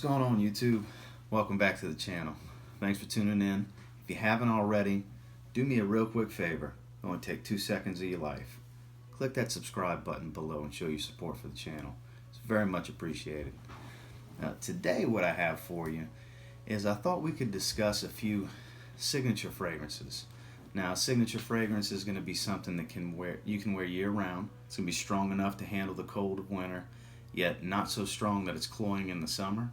going on, YouTube? Welcome back to the channel. Thanks for tuning in. If you haven't already, do me a real quick favor. It only take 2 seconds of your life. Click that subscribe button below and show your support for the channel. It's very much appreciated. Today what I have for you is I thought we could discuss a few signature fragrances. Now, a signature fragrance is going to be something that you can wear year round. It's going to be strong enough to handle the cold of winter, yet not so strong that it's cloying in the summer.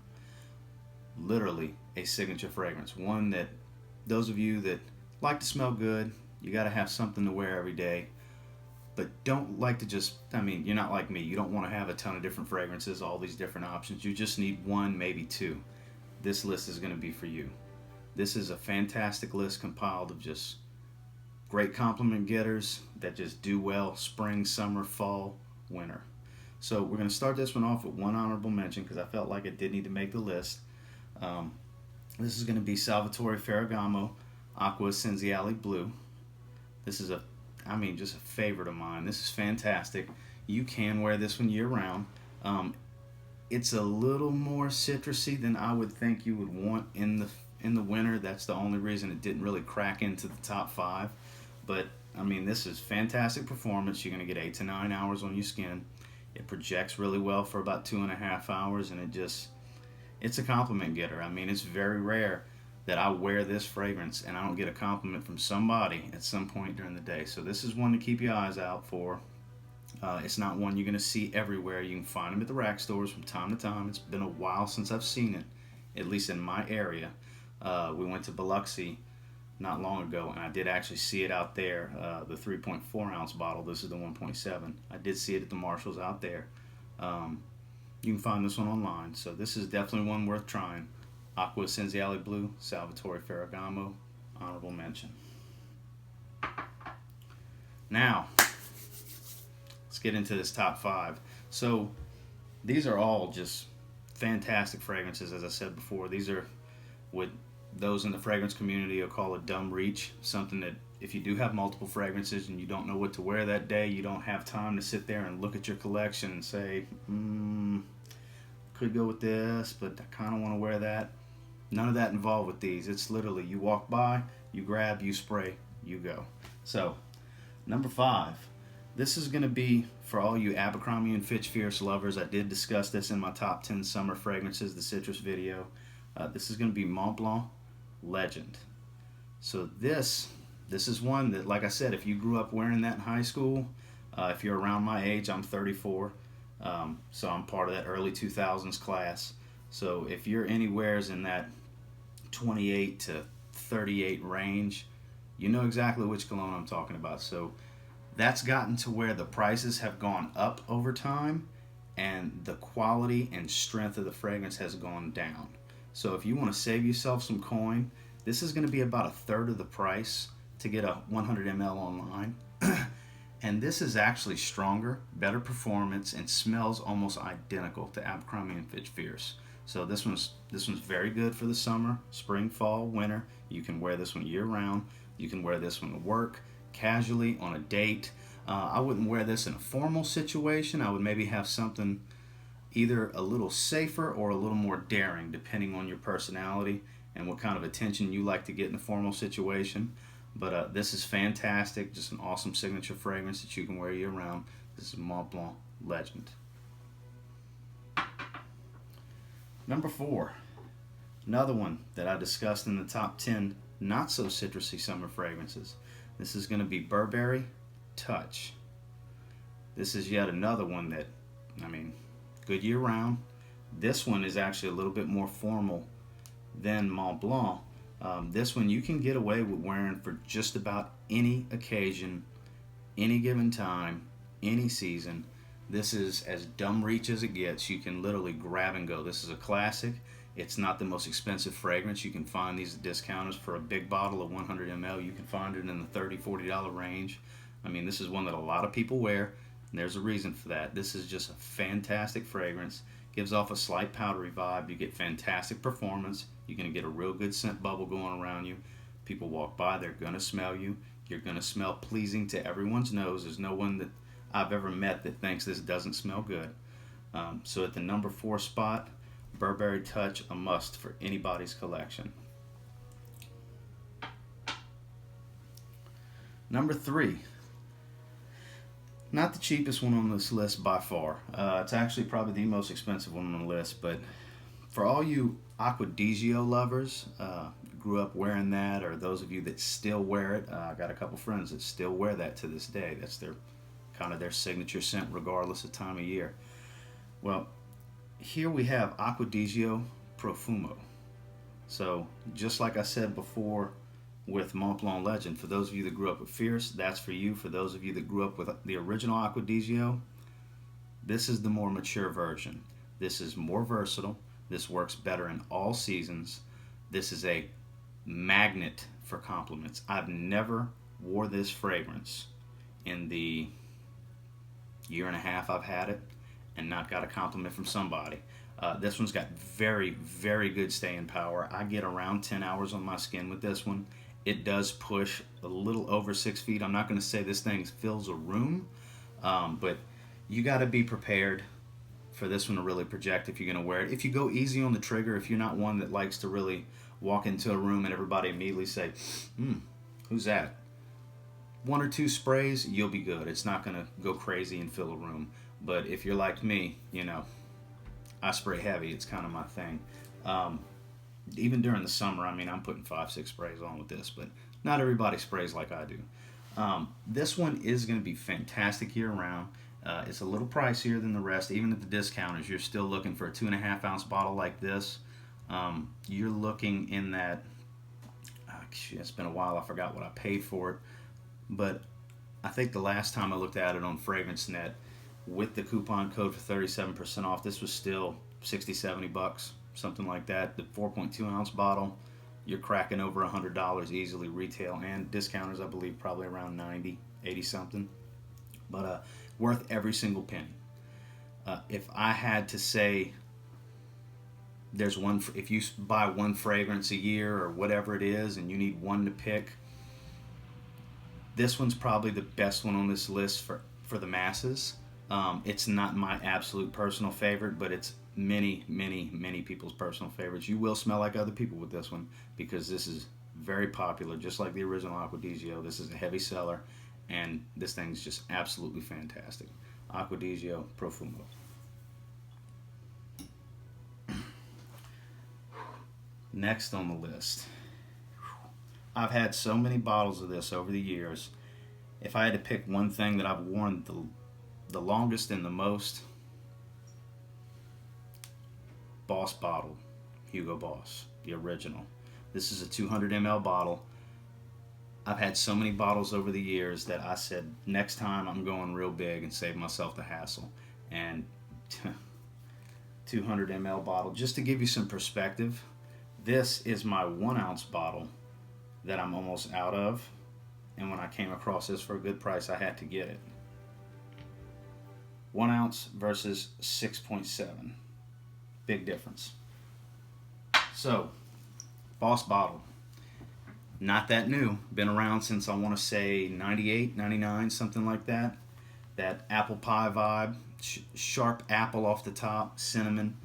Literally a signature fragrance. One that those of you that like to smell good, you got to have something to wear every day, but don't like to just, you're not like me. You don't want to have a ton of different fragrances, all these different options. You just need one, maybe two. This list is going to be for you. This is a fantastic list compiled of just great compliment getters that just do well spring, summer, fall, winter. So we're going to start this one off with one honorable mention because I felt like it did need to make the list. This is going to be Salvatore Ferragamo Acqua Essenziale Blue. This is just a favorite of mine. This is fantastic. You can wear this one year round. It's a little more citrusy than I would think you would want in the winter. That's the only reason it didn't really crack into the top 5. But this is fantastic performance. You're going to get 8 to 9 hours on your skin. It projects really well for about 2.5 hours, and it's a compliment getter. It's very rare that I wear this fragrance and I don't get a compliment from somebody at some point during the day. So this is one to keep your eyes out for. It's not one you're going to see everywhere. You can find them at the rack stores from time to time. It's been a while since I've seen it, at least in my area. We went to Biloxi not long ago, and I did actually see it out there, the 3.4 ounce bottle. This is the 1.7. I did see it at the Marshalls out there. You can find this one online, so this is definitely one worth trying. Acqua Essenziale Blue, Salvatore Ferragamo, honorable mention. Now, let's get into this top 5. So these are all just fantastic fragrances, as I said before. These are what those in the fragrance community will call a dumb reach, something that if you do have multiple fragrances and you don't know what to wear that day, you don't have time to sit there and look at your collection and say, could go with this, but I kind of want to wear that. None of that involved with these. It's literally you walk by, you grab, you spray, you go. So, number 5. This is going to be for all you Abercrombie & Fitch Fierce lovers. I did discuss this in my top 10 summer fragrances, the citrus video. This is going to be Mont Blanc Legend. So this is one that, like I said, if you grew up wearing that in high school, if you're around my age, I'm 34, so I'm part of that early 2000s class. So if you're anywheres in that 28 to 38 range, you know exactly which cologne I'm talking about. So that's gotten to where the prices have gone up over time and the quality and strength of the fragrance has gone down. So if you want to save yourself some coin, this is going to be about a third of the price to get a 100 ml online. And this is actually stronger, better performance, and smells almost identical to Abercrombie & Fitch Fierce. So this one's very good for the summer, spring, fall, winter. You can wear this one year round. You can wear this one to work, casually, on a date. I wouldn't wear this in a formal situation. I would maybe have something either a little safer or a little more daring, depending on your personality and what kind of attention you like to get in a formal situation. But this is fantastic, just an awesome signature fragrance that you can wear year round. This is Mont Blanc Legend. Number 4, another one that I discussed in the top 10 not so citrusy summer fragrances. This is going to be Burberry Touch. This is yet another one that, good year round. This one is actually a little bit more formal than Mont Blanc. This one you can get away with wearing for just about any occasion, any given time, any season. This is as dumb reach as it gets. You can literally grab and go. This is a classic. It's not the most expensive fragrance. You can find these at discounters for a big bottle of 100 ml. You can find it in the $30, $40 range. This is one that a lot of people wear. And there's a reason for that. This is just a fantastic fragrance. Gives off a slight powdery vibe. You get fantastic performance. You're going to get a real good scent bubble going around you. People walk by, they're going to smell you. You're going to smell pleasing to everyone's nose. There's no one that I've ever met that thinks this doesn't smell good. So at the number 4 spot, Burberry Touch, a must for anybody's collection. Number 3. Not the cheapest one on this list by far. It's actually probably the most expensive one on the list, but for all you Acquadigio lovers, grew up wearing that, or those of you that still wear it, I got a couple friends that still wear that to this day. That's their kind of their signature scent regardless of time of year. Well, here we have Acquadigio Profumo. So just like I said before with Mont Blanc Legend, for those of you that grew up with Fierce, that's for you. For those of you that grew up with the original Acquadigio, this is the more mature version. This is more versatile. This works better in all seasons. This is a magnet for compliments. I've never wore this fragrance in the year and a half I've had it and not got a compliment from somebody. This one's got very, very good staying power. I get around 10 hours on my skin with this one. It does push a little over 6 feet. I'm not going to say this thing fills a room, but you got to be prepared for this one to really project if you're going to wear it. If you go easy on the trigger, if you're not one that likes to really walk into a room and everybody immediately say, who's that? 1 or 2 sprays, you'll be good. It's not going to go crazy and fill a room. But if you're like me, I spray heavy. It's kind of my thing. Even during the summer, I'm putting 5-6 sprays on with this, but not everybody sprays like I do. This one is going to be fantastic year-round. It's a little pricier than the rest. Even at the discounters, you're still looking for a 2.5-ounce bottle like this. You're looking in that, it's been a while, I forgot what I paid for it, but I think the last time I looked at it on FragranceNet with the coupon code for 37% off, this was still $60-70, something like that. The 4.2-ounce bottle, you're cracking over $100 easily, retail and discounters, I believe, probably around 90, 80 something, but worth every single penny. If I had to say, there's one, if you buy one fragrance a year or whatever it is and you need one to pick, this one's probably the best one on this list for the masses. It's not my absolute personal favorite, but it's many, many, many people's personal favorites. You will smell like other people with this one because this is very popular, just like the original Acquadigio. This is a heavy seller, and this thing's just absolutely fantastic. Acquadigio Profumo. Next on the list, I've had so many bottles of this over the years. If I had to pick one thing that I've worn the longest and the most, Boss bottle, Hugo Boss, the original. This is a 200 ml bottle. I've had so many bottles over the years that I said, next time I'm going real big and save myself the hassle. And 200 ml bottle, just to give you some perspective, this is my 1-ounce bottle that I'm almost out of. And when I came across this for a good price, I had to get it. 1 ounce versus 6.7. Big difference. So, Boss bottle. Not that new. Been around since I want to say 98, 99, something like that. That apple pie vibe. Sharp apple off the top. Cinnamon.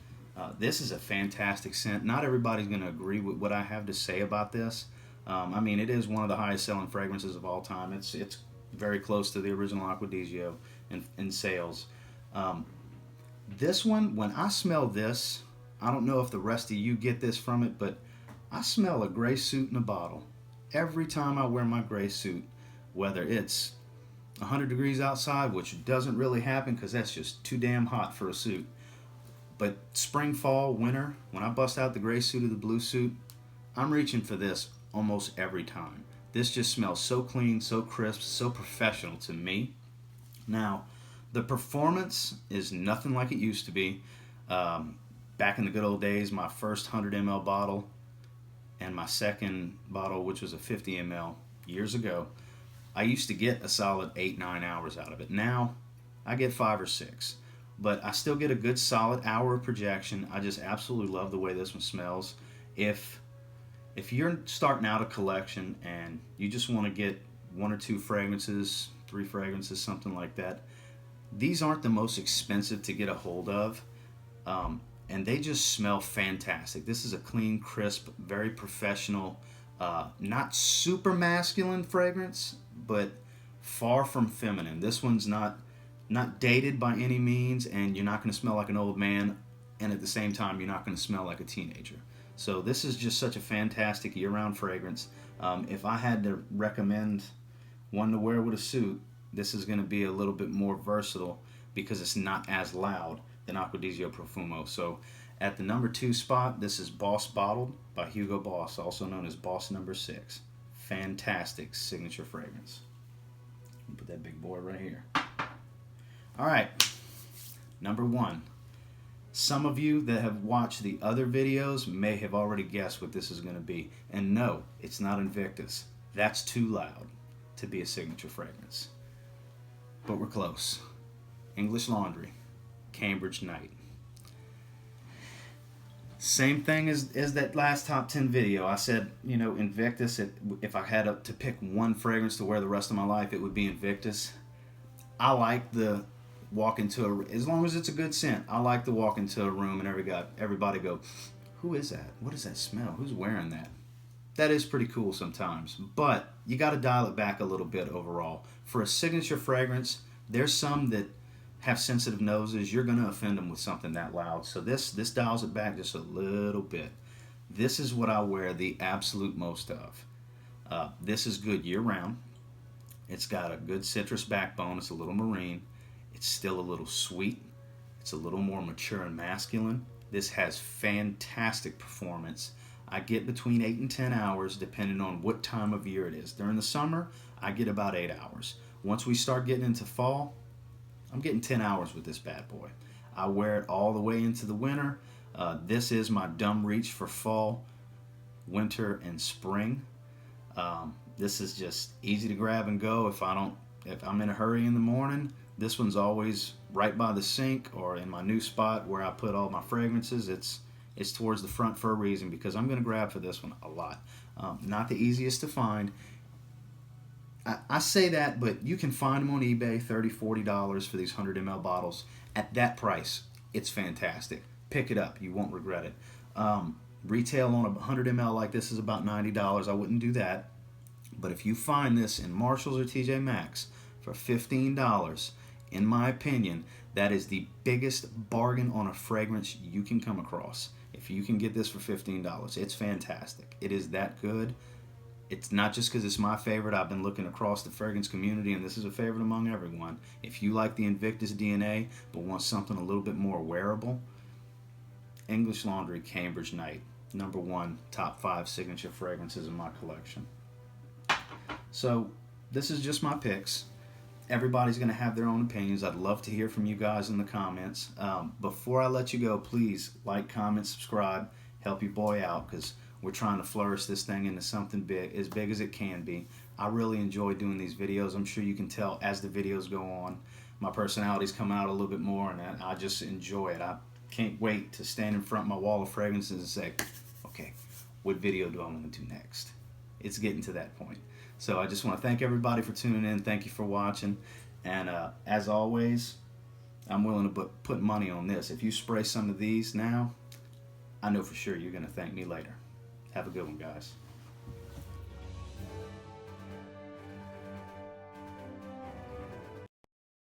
This is a fantastic scent. Not everybody's going to agree with what I have to say about this. It is one of the highest selling fragrances of all time. It's very close to the original Acquadigio in sales. This one, when I smell this, I don't know if the rest of you get this from it, but I smell a gray suit in a bottle. Every time I wear my gray suit, whether it's 100 degrees outside, which doesn't really happen because that's just too damn hot for a suit. But spring, fall, winter, when I bust out the gray suit or the blue suit, I'm reaching for this almost every time. This just smells so clean, so crisp, so professional to me. Now, the performance is nothing like it used to be. Back in the good old days, my first 100 ml bottle and my second bottle, which was a 50 ml years ago, I used to get a solid 8-9 hours out of it. Now, I get 5 or 6. But I still get a good solid hour of projection. I just absolutely love the way this one smells. If you're starting out a collection and you just want to get 1 or 2 fragrances, 3 fragrances, something like that, these aren't the most expensive to get a hold of. and they just smell fantastic. This is a clean, crisp, very professional, not super masculine fragrance, but far from feminine. This one's not dated by any means, and you're not going to smell like an old man, and at the same time you're not going to smell like a teenager. So this is just such a fantastic year-round fragrance. If I had to recommend one to wear with a suit, this is going to be a little bit more versatile because it's not as loud than Acquedizio Profumo. So at the number 2 spot, this is Boss Bottled by Hugo Boss, also known as Boss number 6. Fantastic signature fragrance. Put that big boy right here. All right, number 1. Some of you that have watched the other videos may have already guessed what this is going to be. And no, it's not Invictus. That's too loud to be a signature fragrance. But we're close. English Laundry, Cambridge Night. Same thing as that last top 10 video. I said, you know, Invictus, if I had to pick one fragrance to wear the rest of my life, it would be Invictus. I like the walk into as long as it's a good scent, I like to walk into a room and everybody go, who is that? What does that smell? Who's wearing that? That is pretty cool sometimes, but you got to dial it back a little bit overall. For a signature fragrance, there's some that have sensitive noses. You're going to offend them with something that loud. So this dials it back just a little bit. This is what I wear the absolute most of. This is good year-round. It's got a good citrus backbone. It's a little marine. It's still a little sweet. It's a little more mature and masculine. This has fantastic performance. I get between 8 and 10 hours depending on what time of year it is. During the summer, I get about 8 hours. Once we start getting into fall, I'm getting 10 hours with this bad boy. I wear it all the way into the winter. This is my dumb reach for fall, winter, and spring. This is just easy to grab and go. If I'm in a hurry in the morning, this one's always right by the sink or in my new spot where I put all my fragrances. It's towards the front for a reason because I'm going to grab for this one a lot. Not the easiest to find. I say that, but you can find them on eBay, $30, $40 for these 100 ml bottles. At that price, it's fantastic. Pick it up. You won't regret it. Retail on a 100 ml like this is about $90. I wouldn't do that. But if you find this in Marshalls or TJ Maxx for $15, in my opinion, that is the biggest bargain on a fragrance you can come across. If you can get this for $15, it's fantastic. It is that good. It's not just because it's my favorite. I've been looking across the fragrance community, and this is a favorite among everyone. If you like the Invictus DNA but want something a little bit more wearable, English Laundry Cambridge Night, number 1, top 5 signature fragrances in my collection. So this is just my picks. Everybody's going to have their own opinions. I'd love to hear from you guys in the comments. Before I let you go, please like, comment, subscribe, help your boy out because we're trying to flourish this thing into something big as it can be. I really enjoy doing these videos. I'm sure you can tell as the videos go on. My personality's coming out a little bit more, and I just enjoy it. I can't wait to stand in front of my wall of fragrances and say, okay, what video do I want to do next? It's getting to that point. So I just want to thank everybody for tuning in. Thank you for watching. And as always, I'm willing to put money on this. If you spray some of these now, I know for sure you're going to thank me later. Have a good one, guys.